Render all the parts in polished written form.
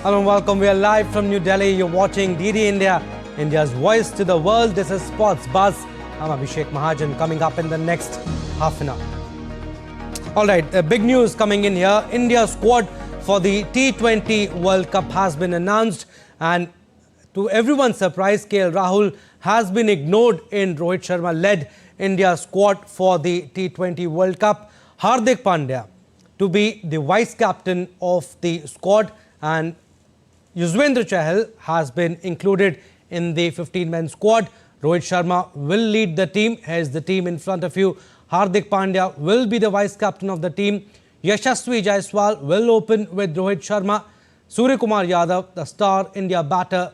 Hello and welcome. We are live from New Delhi. You're watching DD India, India's voice to the world. This is Sports Buzz. I'm Abhishek Mahajan. Coming up in the next half an hour. All right, big news coming in here. India's squad for the T20 World Cup has been announced, and to everyone's surprise, Rahul has been ignored in Rohit Sharma-led India squad for the T20 World Cup. Hardik Pandya to be the vice captain of the squad, and Yuzvendra Chahal has been included in the 15-man squad. Rohit Sharma will lead the team. Here's the team in front of you. Hardik Pandya will be the vice captain of the team. Yashasvi Jaiswal will open with Rohit Sharma. Surya Kumar Yadav, the star India batter,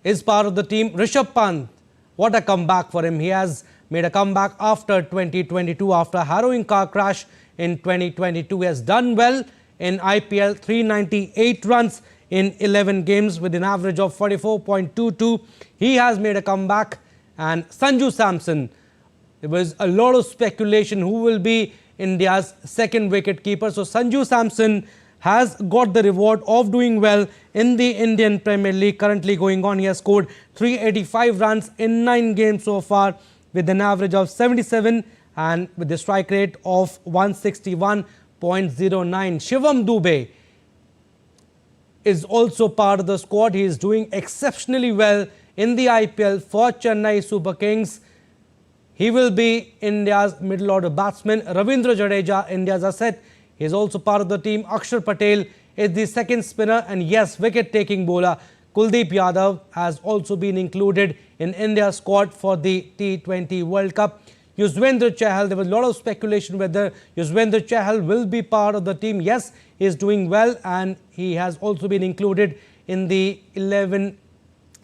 is part of the team. Rishabh Pant, what a comeback for him. He has made a comeback after 2022, after a harrowing car crash in 2022. He has done well in IPL, 398 runs in 11 games with an average of 44.22. He has made a comeback. And Sanju Samson, there was a lot of speculation who will be India's second wicket keeper. So Sanju Samson has got the reward of doing well in the Indian Premier League currently going on. He has scored 385 runs in 9 games so far with an average of 77 and with the strike rate of 161.09. Shivam Dube is also part of the squad. He is doing exceptionally well in the IPL for Chennai Super Kings. He will be India's middle order batsman. Ravindra Jadeja, India's asset, he is also part of the team. Akshar Patel is the second spinner, and yes, wicket-taking bowler Kuldeep Yadav has also been included in India's squad for the T20 World Cup. Yuzvendra Chahal, there was a lot of speculation whether Yuzvendra Chahal will be part of the team. Yes, he is doing well, and he has also been included in the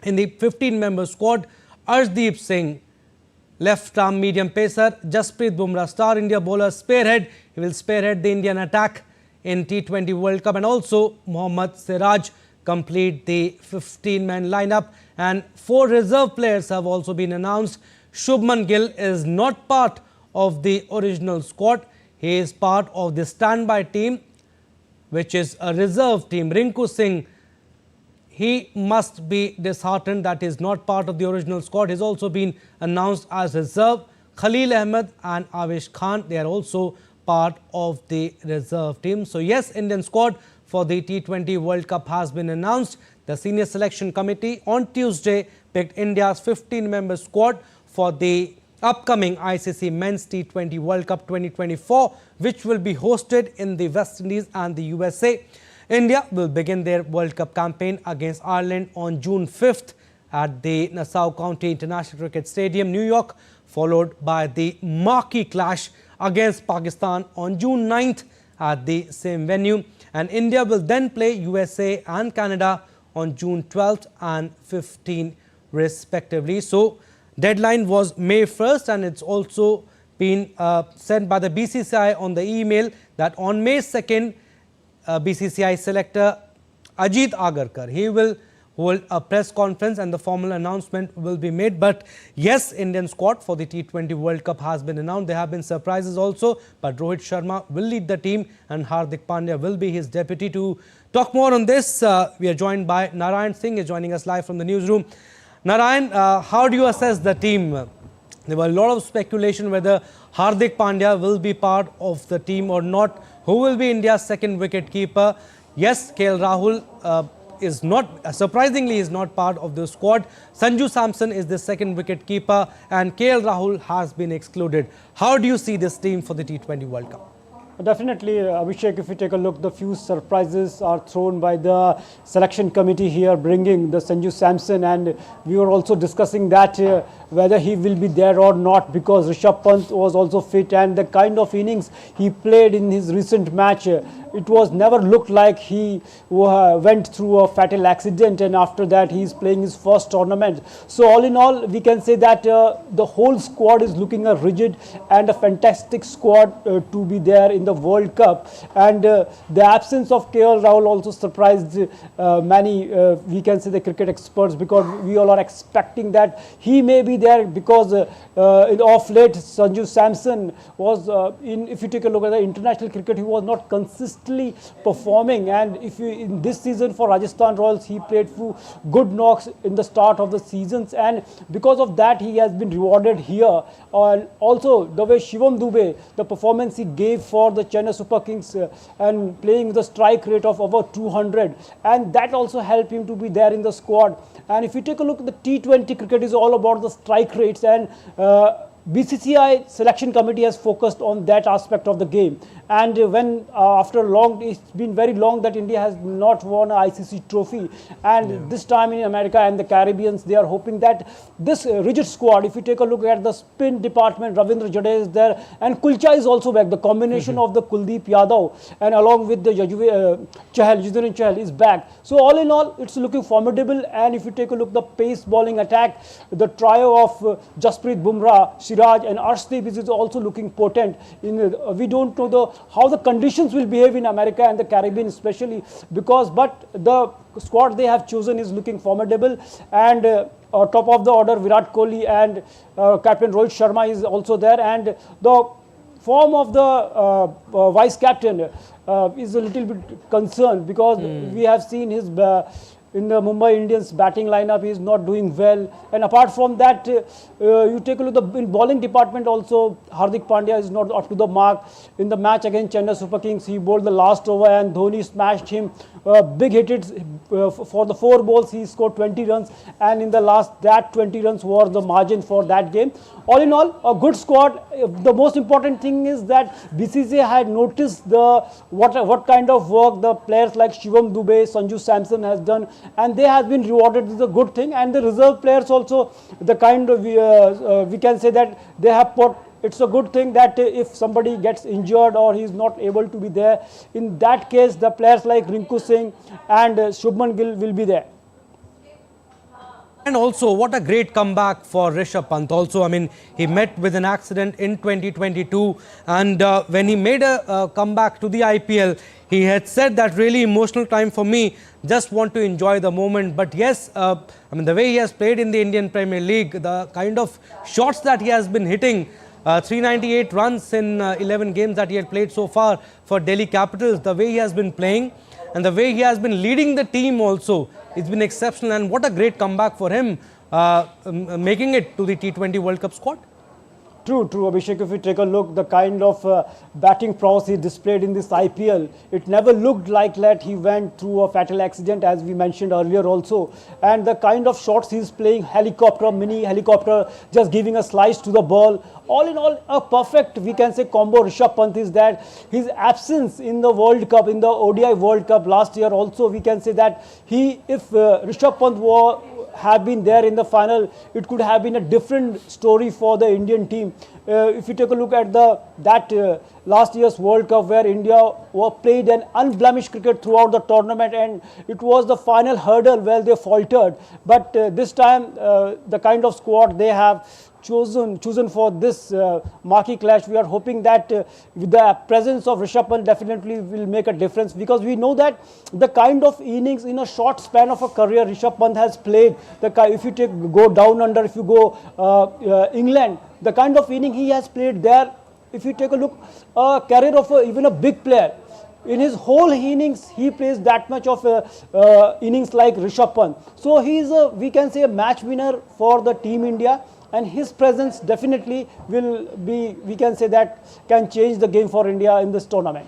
15-member squad. Arshdeep Singh, left-arm medium pacer. Jasprit Bumrah, star India bowler, spearhead. He will spearhead the Indian attack in T20 World Cup. And also Mohammad Siraj complete the 15-man lineup. And 4 reserve players have also been announced. Shubman Gill is not part of the original squad. He is part of the standby team, which is a reserve team. Rinku Singh, he must be disheartened that he is not part of the original squad. He has also been announced as reserve. Khalil Ahmed and Avesh Khan, they are also part of the reserve team. So yes, Indian squad for the T20 World Cup has been announced. The senior selection committee on Tuesday picked India's 15-member squad for the upcoming ICC Men's T20 World Cup 2024, which will be hosted in the West Indies and the USA. India will begin their World Cup campaign against Ireland on June 5th at the Nassau County International Cricket Stadium, New York, followed by the marquee clash against Pakistan on June 9th at the same venue. And India will then play USA and Canada on June 12th and 15th respectively. So deadline was May 1st, and it's also been sent by the BCCI on the email that on May 2nd, BCCI selector Ajit Agarkar, he will hold a press conference and the formal announcement will be made. But yes, Indian squad for the T20 World Cup has been announced. There have been surprises also, but Rohit Sharma will lead the team and Hardik Pandya will be his deputy. To talk more on this, we are joined by Naran Singh, is joining us live from the newsroom. Naran, how do you assess the team? There were a lot of speculation whether Hardik Pandya will be part of the team or not. Who will be India's second wicket keeper? Yes, Rahul is not, surprisingly, is not part of the squad. Sanju Samson is the second wicket keeper, and Rahul has been excluded. How do you see this team for the T20 World Cup? Definitely, Abhishek, if you take a look, the few surprises are thrown by the selection committee here, bringing the Sanju Samson, and we were also discussing that whether he will be there or not, because Rishabh Pant was also fit, and the kind of innings he played in his recent match, it was never looked like he went through a fatal accident, and after that he is playing his first tournament. So all in all, we can say that the whole squad is looking a rigid and a fantastic squad to be there in the World Cup. And the absence of Rahul also surprised many, we can say, the cricket experts, because we all are expecting that he may be there because off late Sanju Samson was if you take a look at the international cricket, he was not consistently performing, and if you in this season for Rajasthan Royals he played few good knocks in the start of the seasons, and because of that he has been rewarded here. Also the way Shivam Dube, the performance he gave for the Chennai Super Kings and playing with a strike rate of over 200, and that also helped him to be there in the squad. And if you take a look at the T20 cricket, is all about the strike rates, and BCCI selection committee has focused on that aspect of the game. And when after long, it's been very long that India has not won an ICC trophy, and this time in America and the Caribbeans, they are hoping that this rigid squad, if you take a look at the spin department, Ravindra Jadeja is there, and Kulcha is also back. The combination of the Kuldeep Yadav and along with the Yuzvendra Chahal is back. So all in all, it's looking formidable. And if you take a look at the pace bowling attack, the trio of Jasprit Bumrah, Siraj and Arshdeep is also looking potent. We don't know how the conditions will behave in America and the Caribbean especially, but the squad they have chosen is looking formidable. And top of the order, Virat Kohli and Captain Rohit Sharma is also there, and the form of the vice captain is a little bit concerned because we have seen his in the Mumbai Indians batting lineup, he is not doing well. And apart from that, you take a look at the in bowling department also, Hardik Pandya is not up to the mark. In the match against Chennai Super Kings, he bowled the last over and Dhoni smashed him. Big hits for the 4 balls, he scored 20 runs, and in the last, that 20 runs was the margin for that game. All in all, a good squad. The most important thing is that BCCI had noticed what kind of work the players like Shivam Dube, Sanju Samson has done, and they have been rewarded with a good thing. And the reserve players also, the kind of we can say that they have put. It's a good thing that if somebody gets injured or he is not able to be there, in that case the players like Rinku Singh and Shubman Gill will be there. And also, what a great comeback for Rishabh Pant. Also, I mean, he met with an accident in 2022, and when he made a comeback to the IPL, he had said that really emotional time for me, just want to enjoy the moment. But yes, I mean, the way he has played in the Indian Premier League, the kind of shots that he has been hitting, 398 runs in 11 games that he had played so far for Delhi Capitals, the way he has been playing and the way he has been leading the team also, it's been exceptional. And what a great comeback for him, making it to the T20 World Cup squad. True, Abhishek. If you take a look, the kind of batting prowess he displayed in this IPL, it never looked like that he went through a fatal accident, as we mentioned earlier also. And the kind of shots he's playing, helicopter, mini helicopter, just giving a slice to the ball. All in all, a perfect, we can say, combo. Rishabh Pant is that his absence in the World Cup, in the ODI World Cup last year also, we can say that if Rishabh Pant have been there in the final, it could have been a different story for the Indian team. If you take a look at that last year's World Cup, where India played an unblemished cricket throughout the tournament, and it was the final hurdle where they faltered. But this time, the kind of squad they have chosen for this marquee clash, we are hoping that with the presence of Rishabh Pant definitely will make a difference, because we know that the kind of innings in a short span of a career Rishabh Pant has played, if you go down under, if you go England, the kind of inning he has played there, if you take a look, a career of even a big player, in his whole innings, he plays that much of innings like Rishabh Pant. So he is we can say, a match winner for the Team India. And his presence definitely will be, we can say that, can change the game for India in this tournament.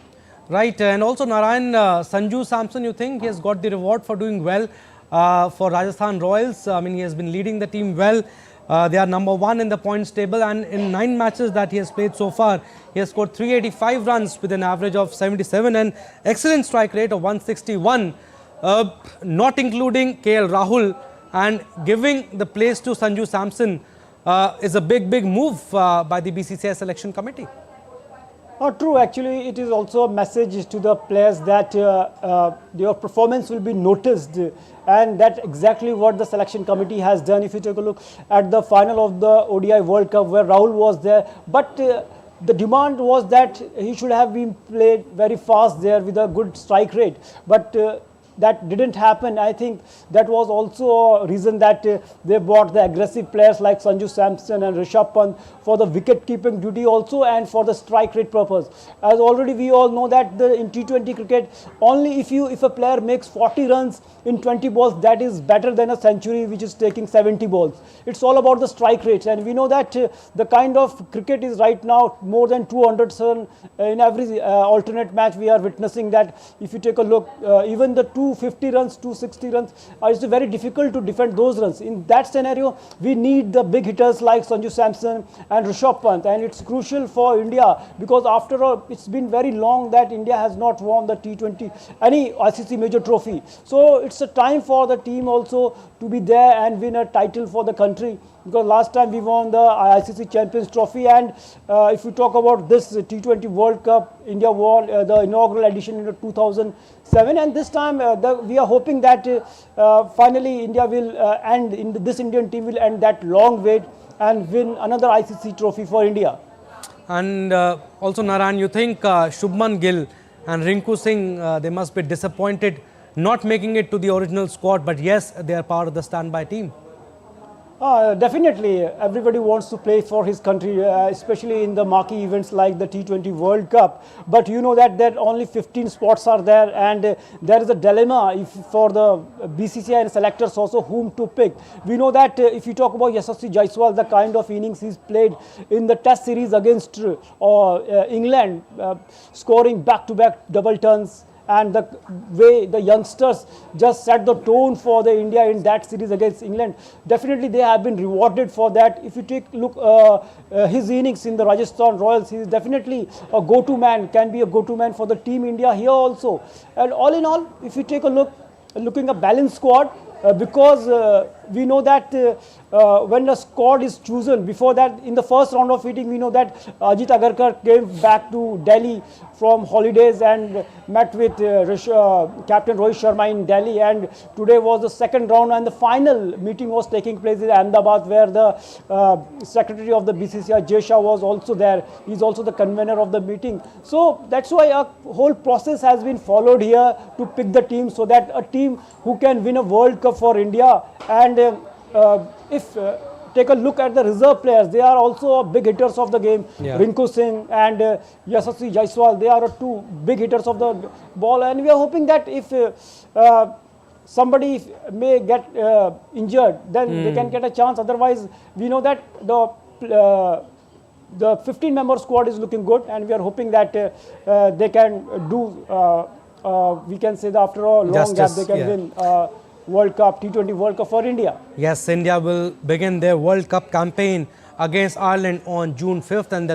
Right, and also Narine, Sanju Samson, you think he has got the reward for doing well for Rajasthan Royals? I mean, he has been leading the team well. They are number 1 in the points table, and in 9 matches that he has played so far, he has scored 385 runs with an average of 77 and excellent strike rate of 161, not including KL Rahul, and giving the place to Sanju Samson is a big move by the BCCI selection committee. True, actually it is also a message to the players that your performance will be noticed, and that's exactly what the selection committee has done. If you take a look at the final of the ODI World Cup, where Rahul was there, but the demand was that he should have been played very fast there with a good strike rate, but that didn't happen. I think that was also a reason that they bought the aggressive players like Sanju Samson and Rishabh Pant for the wicket keeping duty also and for the strike rate purpose. As already we all know that in T20 cricket, only if a player makes 40 runs in 20 balls, that is better than a century which is taking 70 balls. It's all about the strike rates, and we know that the kind of cricket is right now more than 200 runs in every alternate match. We are witnessing that. If you take a look, even the 250 runs, 260 runs, it's very difficult to defend those runs. In that scenario, we need the big hitters like Sanju Samson and Rishabh Pant, and it's crucial for India because after all, it's been very long that India has not won the T20, any ICC major trophy. So it's a time for the team also to be there and win a title for the country, because last time we won the ICC Champions Trophy, and if we talk about this T20 World Cup, India won the inaugural edition in 2007, and this time we are hoping that finally India will this Indian team will end that long wait and win another ICC trophy for India. And also, Naran, you think Shubman Gill and Rinku Singh, they must be disappointed not making it to the original squad, but yes, they are part of the standby team. Definitely, everybody wants to play for his country, especially in the marquee events like the T20 World Cup. But you know that only 15 spots are there, and there is a dilemma for the BCCI and selectors also whom to pick. We know that if you talk about Yashasvi Jaiswal, the kind of innings he's played in the Test series against England, scoring back-to-back double tons, and the way the youngsters just set the tone for the India in that series against England, definitely they have been rewarded for that. If you take a look his innings in the Rajasthan Royals, he is definitely a go-to man, can be a go-to man for the team India here also. And all in all, if you take a look, looking a balanced squad, because we know that when the squad is chosen, before that in the first round of meeting, we know that Ajit Agarkar came back to Delhi from holidays and met with Captain Rohit Sharma in Delhi, and today was the second round and the final meeting was taking place in Ahmedabad, where the secretary of the BCCI, Jay Shah, was also there. He's also the convener of the meeting. So that's why a whole process has been followed here to pick the team, so that a team who can win a World Cup for India. And if take a look at the reserve players, they are also big hitters of the game. Yeah. Rinku Singh and Yashasvi Jaiswal, they are two big hitters of the ball, and we are hoping that if somebody may get injured, then they can get a chance. Otherwise, we know that the 15-member squad is looking good, and we are hoping that they can do, we can say that after a long gap, they can win World Cup, T20 World Cup for India. Yes, India will begin their World Cup campaign against Ireland on June 5th, and